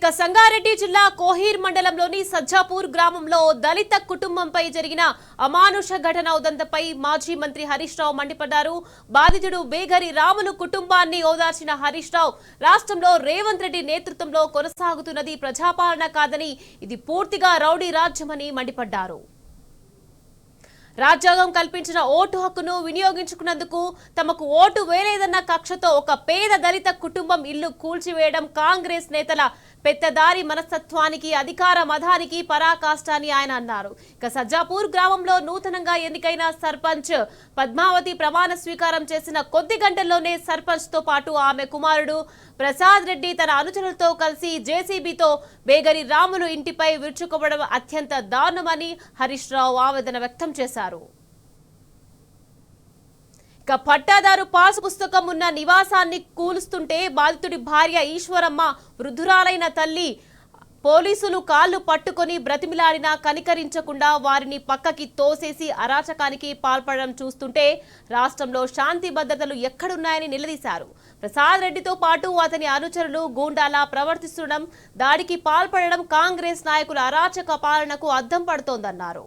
సంగారెడ్డి జిల్లా కోహీర్ మండలంలోని సజ్జాపూర్ గ్రామంలో దళిత కుటుంబంపై జరిగిన అమానుష ఘటన ఉదంతంపై మాజీ మంత్రి హరీష్ రావు మండిపడ్డారు. బాధితుడు బేగరి రాములు కుటుంబాన్ని ఓదార్చిన హరీష్ రావు రాష్ట్రంలో రేవంత్ రెడ్డి నేతృత్వంలో కొనసాగుతున్నది ప్రజాపాలన కాదని ఇది పూర్తిగా రౌడీ రాజ్యమని మండిపడ్డారు. రాజ్యాంగం కల్పించిన ఓటు హక్కును వినియోగించుకున్నందుకు తమకు ఓటు వేలేదన్న కక్షతో ఒక పేద దళిత కుటుంబం ఇల్లు కూల్చివేయడం కాంగ్రెస్ నేతల పెద్దదారి మనస్తత్వానికి అధికార మదానికి పరాకాష్ట అని ఆయన అన్నారు. ఇక సజ్జాపూర్ గ్రామంలో నూతనంగా ఎన్నికైన సర్పంచ్ పద్మావతి ప్రమాణ స్వీకారం చేసిన కొద్ది గంటల్లోనే సర్పంచ్ తో పాటు ఆమె కుమారుడు ప్రసాద్ రెడ్డి తన అనుచరులతో కలిసి జేసీబీతో బేగరి రాములు ఇంటిపై విరుచుకోవడం అత్యంత దారుణమని హరీష్ రావు ఆవేదన వ్యక్తం చేశారు. ఇక పట్టాదారు పాసు పుస్తకం ఉన్న నివాసాన్ని కూలుస్తుంటే బాధితుడి భార్య ఈశ్వరమ్మ వృద్ధురాలైన తల్లి పోలీసులు కాళ్లు పట్టుకొని బ్రతిమిలాడినా కనికరించకుండా వారిని పక్కకి తోసేసి అరాచకానికి పాల్పడడం చూస్తుంటే రాష్ట్రంలో శాంతి భద్రతలు ఎక్కడున్నాయని నిలదీశారు. ప్రసాద్ రెడ్డితో పాటు అతని అనుచరులు గూండాలా ప్రవర్తిస్తుండడం, దాడికి పాల్పడడం కాంగ్రెస్ నాయకుల అరాచక పాలనకు అద్దం పడుతోందన్నారు.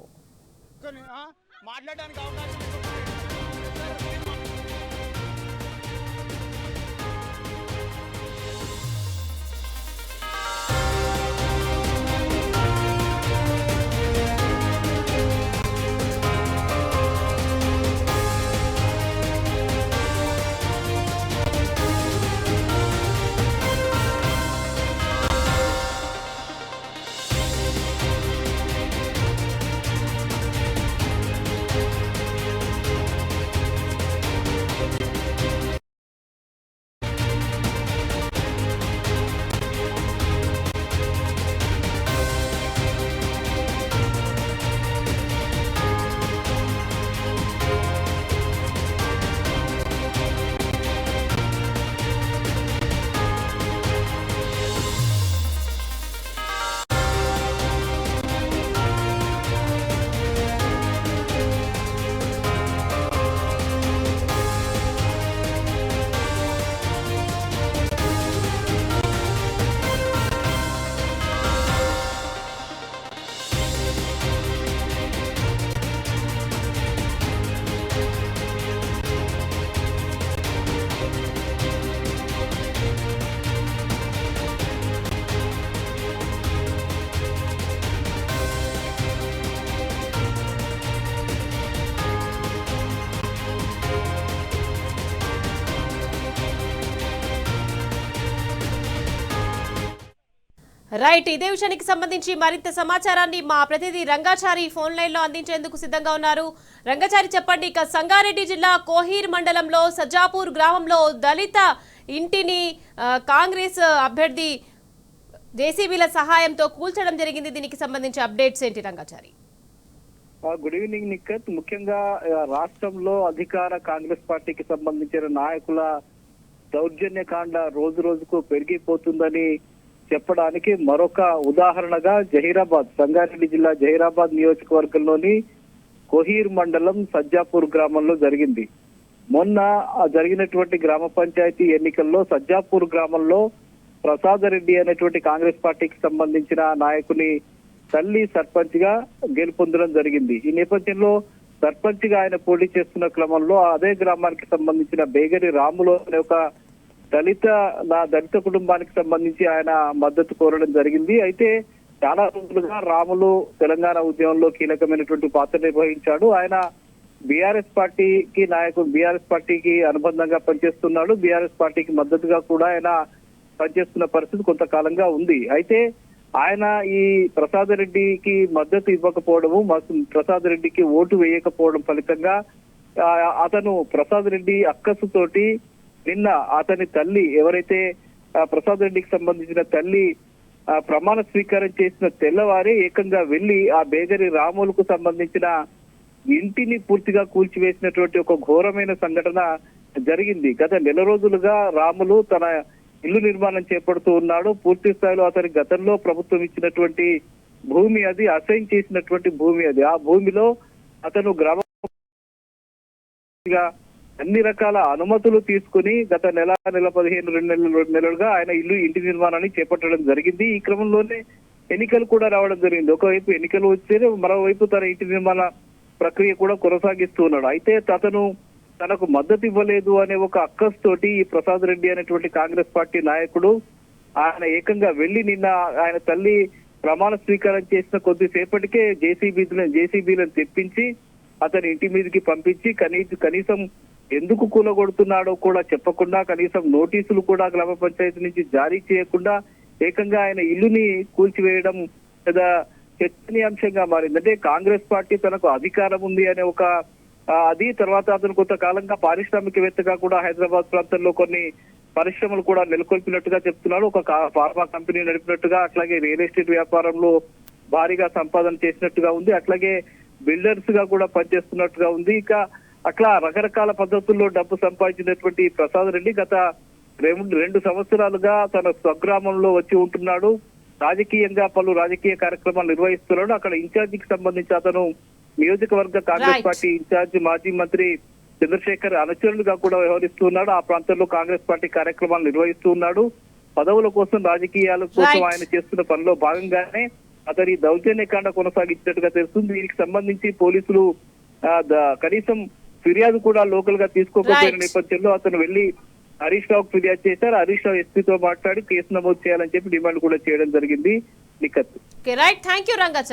రైట్, ఇదే విషయానికి సంబంధించి మరింత సమాచారాన్ని మా ప్రతినిధి రంగాచారి ఫోన్ లైన్ లో అందించేందుకు సిద్ధంగా ఉన్నారు. రంగాచారి, చెప్పండి. ఇక సంగారెడ్డి జిల్లా కోహీర్ మండలంలో సజ్జాపూర్ గ్రామంలో దళిత ఇంటిని కాంగ్రెస్ అభ్యర్థి జేసీబీల సహాయంతో కూల్చడం జరిగింది. దీనికి సంబంధించి అప్డేట్స్ ఏంటి రంగాచారి? Good evening Nikhat. ముఖ్యంగా రాష్ట్రంలో అధికార కాంగ్రెస్ పార్టీకి సంబంధించిన నాయకుల దౌర్జన్యకాండ రోజు రోజుకు పెరిగిపోతుందని చెప్పడానికి మరొక ఉదాహరణగా జహీరాబాద్, సంగారెడ్డి జిల్లా జహీరాబాద్ నియోజకవర్గంలోని కోహీర్ మండలం సజ్జాపూర్ గ్రామంలో జరిగింది. మొన్న జరిగినటువంటి గ్రామ పంచాయతీ ఎన్నికల్లో సజ్జాపూర్ గ్రామంలో ప్రసాద్ రెడ్డి అనేటువంటి కాంగ్రెస్ పార్టీకి సంబంధించిన నాయకుని తల్లి సర్పంచ్ గా గెలుపొందడం జరిగింది. ఈ నేపథ్యంలో సర్పంచ్ గా ఆయన పోటీ చేస్తున్న క్రమంలో అదే గ్రామానికి సంబంధించిన బేగరి రాములు అనే ఒక దళిత కుటుంబానికి సంబంధించి ఆయన మద్దతు కోరడం జరిగింది. అయితే చాలా రోజులుగా రాములు తెలంగాణ ఉద్యమంలో కీలకమైనటువంటి పాత్ర నిర్వహించాడు. ఆయన బీఆర్ఎస్ పార్టీకి అనుబంధంగా పనిచేస్తున్నాడు. బీఆర్ఎస్ పార్టీకి మద్దతుగా కూడా ఆయన పనిచేస్తున్న పరిస్థితి కొంతకాలంగా ఉంది. అయితే ఆయన ఈ ప్రసాద్ రెడ్డికి మద్దతు ఇవ్వకపోవడము, ప్రసాద్ రెడ్డికి ఓటు వేయకపోవడం ఫలితంగా అతను ప్రసాద్ రెడ్డి అక్కసుతోటి నిన్న అతని తల్లి, ఎవరైతే ప్రసాద్ రెడ్డికి సంబంధించిన తల్లి ప్రమాణ స్వీకారం చేసిన తెల్లవారి ఏకంగా వెళ్లి ఆ బేగరి రాములకు సంబంధించిన ఇంటిని పూర్తిగా కూల్చివేసినటువంటి ఒక ఘోరమైన సంఘటన జరిగింది. గత నెల రోజులుగా రాములు తన ఇల్లు నిర్మాణం చేపడుతూ ఉన్నాడు. పూర్తి స్థాయిలో అతని గతంలో ప్రభుత్వం ఇచ్చినటువంటి భూమి అది, అసైన్ చేసినటువంటి భూమి అది. ఆ భూమిలో అతను గ్రామ అన్ని రకాల అనుమతులు తీసుకుని గత నెల 2 నెలలుగా ఆయన ఇంటి నిర్మాణాన్ని చేపట్టడం జరిగింది. ఈ క్రమంలోనే ఎన్నికలు కూడా రావడం జరిగింది. ఒకవైపు ఎన్నికలు వస్తే మరోవైపు తన ఇంటి నిర్మాణ ప్రక్రియ కూడా కొనసాగిస్తూ ఉన్నాడు. అయితే అతను తనకు మద్దతు ఇవ్వలేదు అనే ఒక అక్కస్ తోటి ఈ ప్రసాద్ రెడ్డి అనేటువంటి కాంగ్రెస్ పార్టీ నాయకుడు ఆయన ఏకంగా వెళ్లి నిన్న ఆయన తల్లి ప్రమాణ స్వీకారం చేసిన కొద్దిసేపటికే జేసీబీలను తెప్పించి అతని ఇంటి మీదకి పంపించి కనీసం ఎందుకు కూలగొడుతున్నాడో కూడా చెప్పకుండా, కనీసం నోటీసులు కూడా గ్రామ పంచాయతీ నుంచి జారీ చేయకుండా ఏకంగా ఆయన ఇల్లుని కూల్చివేయడం లేదా చర్చనీయాంశంగా మారింది. అంటే కాంగ్రెస్ పార్టీ తనకు అధికారం ఉంది అనే ఒక అది తర్వాత అతను కొంతకాలంగా పారిశ్రామికవేత్తగా కూడా హైదరాబాద్ ప్రాంతంలో కొన్ని పరిశ్రమలు కూడా నెలకొల్పినట్టుగా చెప్తున్నాడు. ఒక ఫార్మా కంపెనీ నడిపినట్టుగా, అట్లాగే రియల్ ఎస్టేట్ వ్యాపారంలో భారీగా సంపాదన చేసినట్టుగా ఉంది. అట్లాగే బిల్డర్స్ గా కూడా పనిచేస్తున్నట్టుగా ఉంది. ఇక అట్లా రకరకాల పద్ధతుల్లో డబ్బు సంపాదించినటువంటి ప్రసాద్ రెడ్డి గత 2 సంవత్సరాలుగా తన స్వగ్రామంలో వచ్చి ఉంటున్నాడు. రాజకీయంగా పలు రాజకీయ కార్యక్రమాలు నిర్వహిస్తున్నాడు. అక్కడ ఇన్ఛార్జికి సంబంధించి అతను నియోజకవర్గ కాంగ్రెస్ పార్టీ ఇన్ఛార్జ్ మాజీ మంత్రి చంద్రశేఖర్ అనుచరులుగా కూడా వ్యవహరిస్తున్నాడు. ఆ ప్రాంతంలో కాంగ్రెస్ పార్టీ కార్యక్రమాలు నిర్వహిస్తూ ఉన్నాడు. పదవుల కోసం రాజకీయాల కోసం ఆయన చేస్తున్న పనిలో భాగంగానే అతని దౌర్జన్యకాండ కొనసాగించినట్టుగా తెలుస్తుంది. దీనికి సంబంధించి పోలీసులు కనీసం ఫిర్యాదు కూడా లోకల్ గా తీసుకోకపోయిన నేపథ్యంలో అతను వెళ్లి హరీష్ రావుకు ఫిర్యాదు చేశారు. హరీష్ రావు ఎస్పీతో మాట్లాడి కేసు నమోదు చేయాలని చెప్పి డిమాండ్ కూడా చేయడం జరిగింది. Nikhat. Right, thank you Ranga.